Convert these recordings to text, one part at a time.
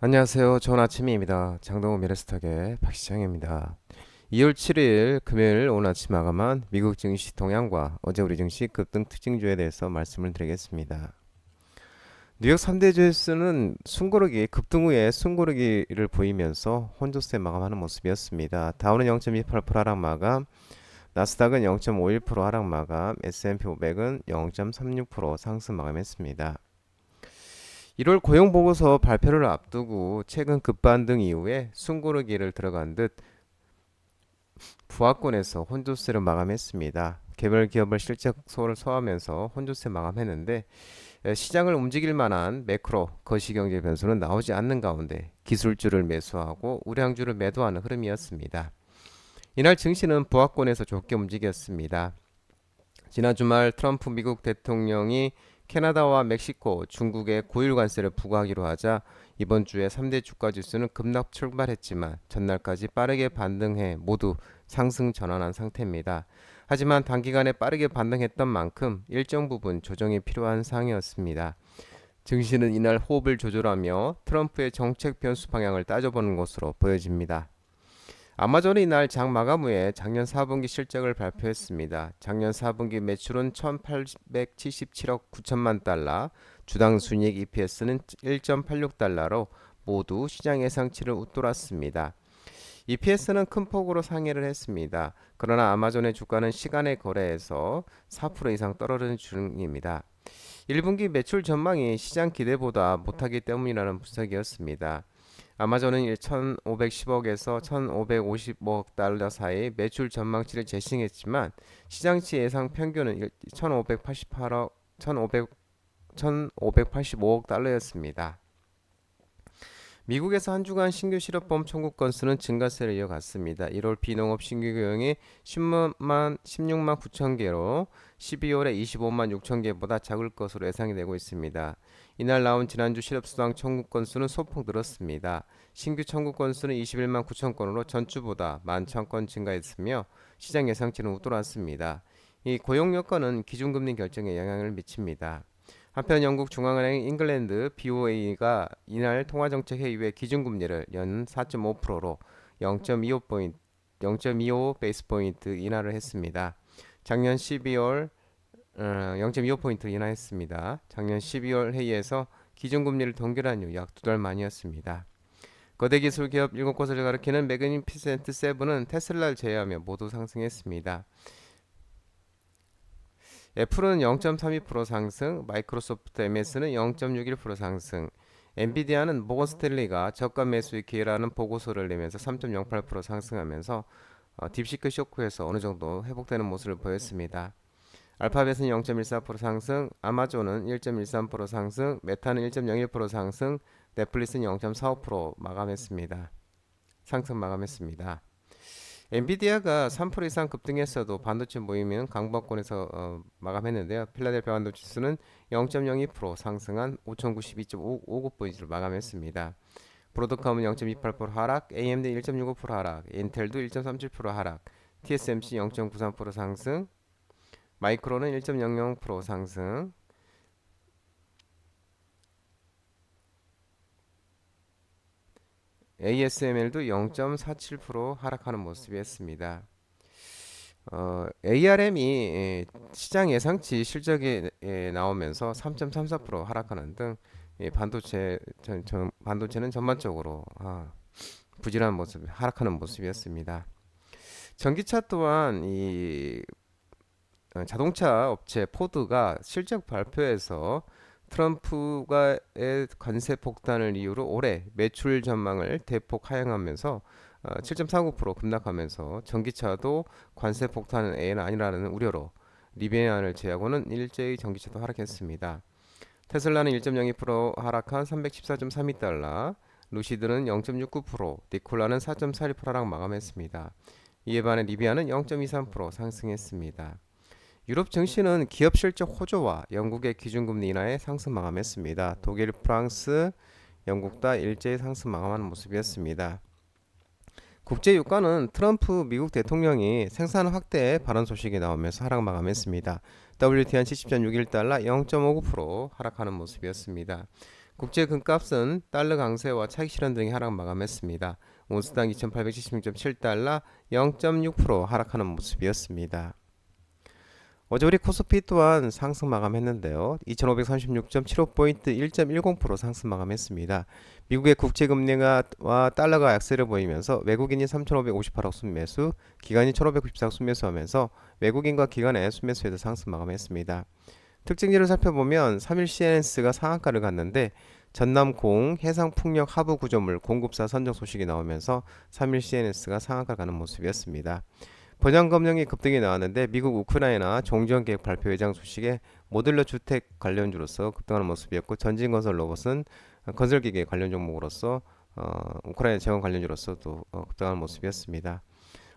안녕하세요. 좋은 아침입니다. 장동호 미래스탁의 박시장입니다. 2월 7일 금요일 오늘 아침 마감한 미국 증시 동향과 어제 우리 증시 급등 특징주에 대해서 말씀을 드리겠습니다. 뉴욕 3대 지수는 숨고르기 급등 후에 숨고르기를 보이면서 혼조세 마감하는 모습이었습니다. 다우는 0.28% 하락 마감, 나스닥은 0.51% 하락 마감, S&P 500은 0.36% 상승 마감했습니다. 1월 고용보고서 발표를 앞두고 최근 급반등 이후에 숨고르기를 들어간 듯 부하권에서 혼조세를 마감했습니다. 개별 기업을 실적소를 소화하면서 혼조세 마감했는데 시장을 움직일 만한 매크로 거시경제 변수는 나오지 않는 가운데 기술주를 매수하고 우량주를 매도하는 흐름이었습니다. 이날 증시는 부하권에서 좋게 움직였습니다. 지난 주말 트럼프 미국 대통령이 캐나다와 멕시코, 중국에 고율 관세를 부과하기로 하자 이번 주에 3대 주가 지수는 급락 출발했지만 전날까지 빠르게 반등해 모두 상승 전환한 상태입니다. 하지만 단기간에 빠르게 반등했던 만큼 일정 부분 조정이 필요한 상황이었습니다. 증시는 이날 호흡을 조절하며 트럼프의 정책 변수 방향을 따져보는 것으로 보여집니다. 아마존이 이날 장 마감 후에 작년 4분기 실적을 발표했습니다. 작년 4분기 매출은 1,877억 9천만 달러, 주당 순이익 EPS는 1.86달러로 모두 시장 예상치를 웃돌았습니다. EPS는 큰 폭으로 상회를 했습니다. 그러나 아마존의 주가는 시간의 거래에서 4% 이상 떨어지는 중입니다. 1분기 매출 전망이 시장 기대보다 못하기 때문이라는 분석이었습니다. 아마존은 1,510억에서 1,550억 달러 사이 매출 전망치를 제시했지만 시장치 예상 평균은 1,588억, 1,585억 달러였습니다. 미국에서 한 주간 신규 실업보험 청구 건수는 증가세를 이어갔습니다. 1월 비농업 신규 고용이 16만 9천 개로 12월에 25만 6천 개보다 작을 것으로 예상이 되고 있습니다. 이날 나온 지난주 실업수당 청구 건수는 소폭 늘었습니다. 신규 청구 건수는 21만 9천 건으로 전주보다 1만 1천 건 증가했으며 시장 예상치는 웃돌았습니다. 이 고용 여건은 기준금리 결정에 영향을 미칩니다. 한편 영국 중앙은행 잉글랜드 BOA가 이날 통화정책회의회 기준금리를 연 4.5%로 0.25포인트, 0.25 베이스 포인트 인하를 했습니다. 작년 12월 0.25포인트 인하했습니다. 작년 12월 회의에서 기준금리를 동결한 이후 약 두 달 만이었습니다. 거대 기술 기업 7곳을 가리키는 매그니피센트 세븐은 테슬라를 제외하며 모두 상승했습니다. 애플은 0.32% 상승, 마이크로소프트 MS는 0.61% 상승, 엔비디아는 모건 스탠리가 저가 매수익 기회라는 보고서를 내면서 3.08% 상승하면서 딥시크 쇼크에서 어느 정도 회복되는 모습을 보였습니다. 알파벳은 0.14% 상승, 아마존은 1.13% 상승, 메타는 1.01% 상승, 넷플릭스는 0.45% 마감했습니다. 상승 마감했습니다. 엔비디아가 3% 이상 급등했어도 반도체 모임은 강보권에서 마감했는데요. 필라델피아 반도체 지수는 0.02% 상승한 5092.59포인트를 마감했습니다. 브로드컴은 0.28% 하락, AMD 1.65% 하락, 인텔도 1.37% 하락, TSMC 0.93% 상승, 마이크로는 1.00% 상승, ASML도 0.47% 하락하는 모습이었습니다. ARM이 시장 예상치 실적이 나오면서 3.34% 하락하는 등 반도체는 전반적으로 부진한 모습, 하락하는 모습이었습니다. 전기차 또한 자동차 업체 포드가 실적 발표에서 트럼프가의 관세 폭탄을 이유로 올해 매출 전망을 대폭 하향하면서 7.49% 급락하면서 전기차도 관세 폭탄은 A는 아니라는 우려로 리비안을 제외하고는 일제히 전기차도 하락했습니다. 테슬라는 1.02% 하락한 314.32달러, 루시드는 0.69%, 니콜라는 4.41% 하락 마감했습니다. 이에 반해 리비안은 0.23% 상승했습니다. 유럽 증시는 기업 실적 호조와 영국의 기준금리 인하에 상승 마감했습니다. 독일, 프랑스, 영국 다 일제히 상승 마감하는 모습이었습니다. 국제 유가는 트럼프 미국 대통령이 생산 확대 발언 소식이 나오면서 하락 마감했습니다. WTI 70.61달러 0.59% 하락하는 모습이었습니다. 국제 금값은 달러 강세와 차익 실현 등의 하락 마감했습니다. 온스당 2,876.7달러 0.6% 하락하는 모습이었습니다. 어제 우리 코스피 또한 상승 마감했는데요. 2,536.75포인트 1.10% 상승 마감했습니다. 미국의 국채금리와 달러가 약세를 보이면서 외국인이 3,558억 순매수, 기관이 1,594억 순매수하면서 외국인과 기관의 순매수에도 상승 마감했습니다. 특징지를 살펴보면 3일 CNS가 상한가를 갔는데 전남공, 해상풍력 하부 구조물 공급사 선정 소식이 나오면서 3일 CNS가 상한가 가는 모습이었습니다. 번영검령이 급등이 나왔는데 미국 우크라이나 종전 계획 발표 예정 소식에 모듈러 주택 관련주로서 급등하는 모습이었고 전진건설 로봇은 건설기계 관련 종목으로서 우크라이나 재원 관련주로서 또 급등하는 모습이었습니다.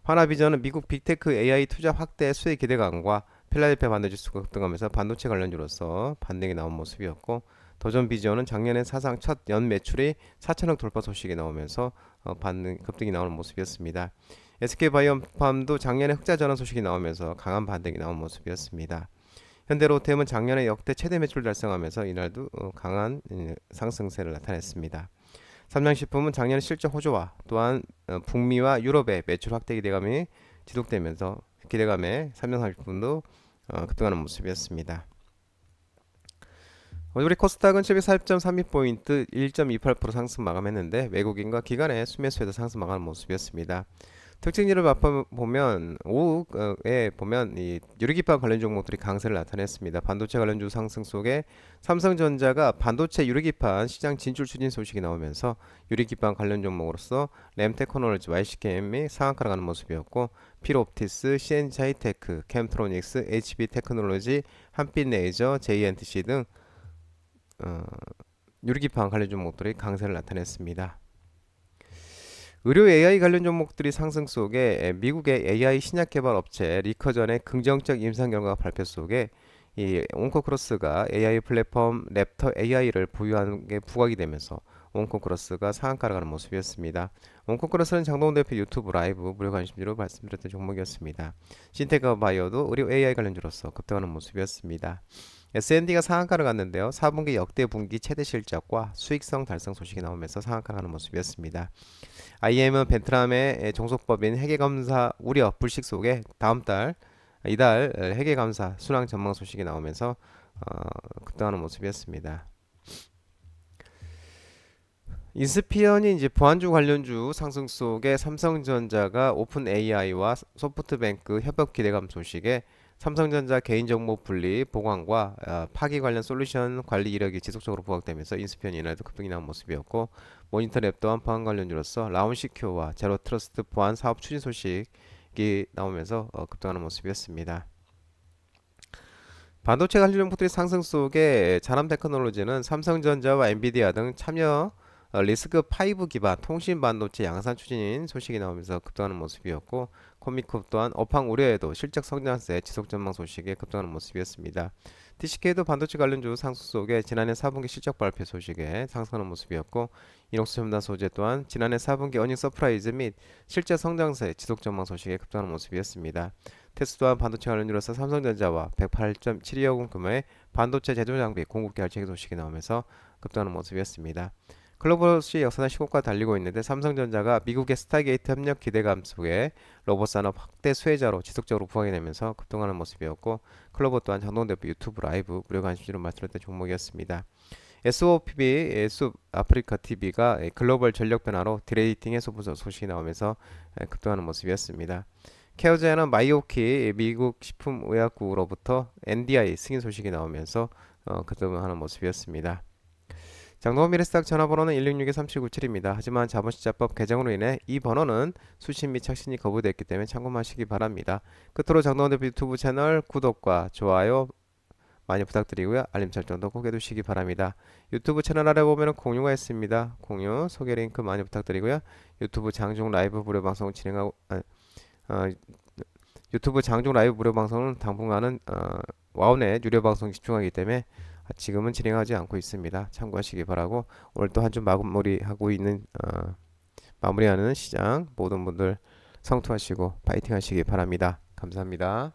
하나비전은 미국 빅테크 AI 투자 확대 수혜 기대감과 필라델피아 반도체 수가 급등하면서 반도체 관련주로서 반등이 나온 모습이었고 도전비전은 작년에 사상 첫 연 매출이 4천억 돌파 소식이 나오면서 급등이 나오는 모습이었습니다. SK바이오팜도 작년에 흑자 전환 소식이 나오면서 강한 반등이 나온 모습이었습니다. 현대로템은 작년에 역대 최대 매출 달성하면서 이날도 강한 상승세를 나타냈습니다. 삼양식품은 작년 실적 호조와 또한 북미와 유럽의 매출 확대 기대감이 지속되면서 기대감에 삼양식품도 급등하는 모습이었습니다. 우리 코스닥은 740.32포인트 1.28% 상승 마감했는데 외국인과 기관의 순매수에도 상승 마감하는 모습이었습니다. 특징지를 보면 오후에 보면 이 유리기판 관련 종목들이 강세를 나타냈습니다. 반도체 관련주 상승 속에 삼성전자가 반도체 유리기판 시장 진출 추진 소식이 나오면서 유리기판 관련 종목으로서 램테크놀로지, YCKM이 상한가를 가는 모습이었고 필옵티스, CNG 하이테크, 캠트로닉스, HB테크놀로지, 한빛레이저, JNTC 등 유리기판 관련 종목들이 강세를 나타냈습니다. 의료 AI 관련 종목들이 상승 속에 미국의 AI 신약 개발 업체 리커전의 긍정적 임상 결과 발표 속에 이 온코크로스가 AI 플랫폼 랩터 AI를 보유하는 게 부각이 되면서 온코크로스가 상한가를 가는 모습이었습니다. 온코크로스는 장동훈 대표 유튜브 라이브 무료 관심주로 말씀드렸던 종목이었습니다. 신테크 바이오도 의료 AI 관련주로서 급등하는 모습이었습니다. S&D가 상한가를 갔는데요. 4분기 역대 분기 최대 실적과 수익성 달성 소식이 나오면서 상한가를 가는 모습이었습니다. IM은 벤트람의 종속법인 회계감사 우려 불식 속에 이달 회계감사 순항 전망 소식이 나오면서 급등하는 모습이었습니다. 인스피언이 이제 보안주 관련주 상승 속에 삼성전자가 오픈 AI와 소프트뱅크 협업 기대감 소식에 삼성전자 개인정보 분리 보관과 파기 관련 솔루션 관리 이력이 지속적으로 부각되면서 인스피언 이날도 급등이 나온 모습이었고 모니터랩 또한 보안 관련주로서 라운시큐어와 제로트러스트 보안 사업 추진 소식이 나오면서 급등하는 모습이었습니다. 반도체 관련 종목들이 상승 속에 자남 테크놀로지는 삼성전자와 엔비디아 등 참여 리스크5 기반 통신 반도체 양산 추진 소식이 나오면서 급등하는 모습이었고 코미컵 또한 업황 우려에도 실적 성장세 지속 전망 소식에 급등하는 모습이었습니다. TCK도 반도체 관련주 상승 속에 지난해 4분기 실적 발표 소식에 상승하는 모습이었고 이녹스 첨단 소재 또한 지난해 4분기 어닝 서프라이즈 및 실적 성장세 지속 전망 소식에 급등하는 모습이었습니다. 테스 또한 반도체 관련주로서 삼성전자와 108.72억 원 규모의 반도체 제조 장비 공급 계약 체계 소식이 나오면서 급등하는 모습이었습니다. 클로버시 역사상 시고가 달리고 있는데 삼성전자가 미국의 스타게이트 협력 기대감 속에 로봇 산업 확대 수혜자로 지속적으로 부각이 되면서 급등하는 모습이었고 클로버 또한 장동 대표 유튜브 라이브 무료 관심주로 말씀드렸던 종목이었습니다. SOPB, 아프리카 TV가 글로벌 전력 변화로 디레이팅 해소 분석 소식이 나오면서 급등하는 모습이었습니다. 케어제아는 마이오키 미국 식품의약국으로부터 NDI 승인 소식이 나오면서 급등하는 모습이었습니다. 장동원 미래스탁 전화번호는 166-3797입니다. 하지만 자본시장법 개정으로 인해 이 번호는 수신 및 착신이 거부됐기 때문에 참고하시기 바랍니다. 끝으로 장동원 대표 유튜브 채널 구독과 좋아요 많이 부탁드리고요. 알림 설정도 꼭 해두시기 바랍니다. 유튜브 채널 아래 보면 공유가 있습니다. 공유 소개 링크 많이 부탁드리고요. 유튜브 장중 라이브 무료 방송 진행하고 유튜브 장중 라이브 무료 방송은 당분간은 와우넷 유료 방송 집중하기 때문에 지금은 진행하지 않고 있습니다. 참고하시기 바라고 오늘 또 한 주 마무리하는 시장 모든 분들 성투하시고 파이팅 하시기 바랍니다. 감사합니다.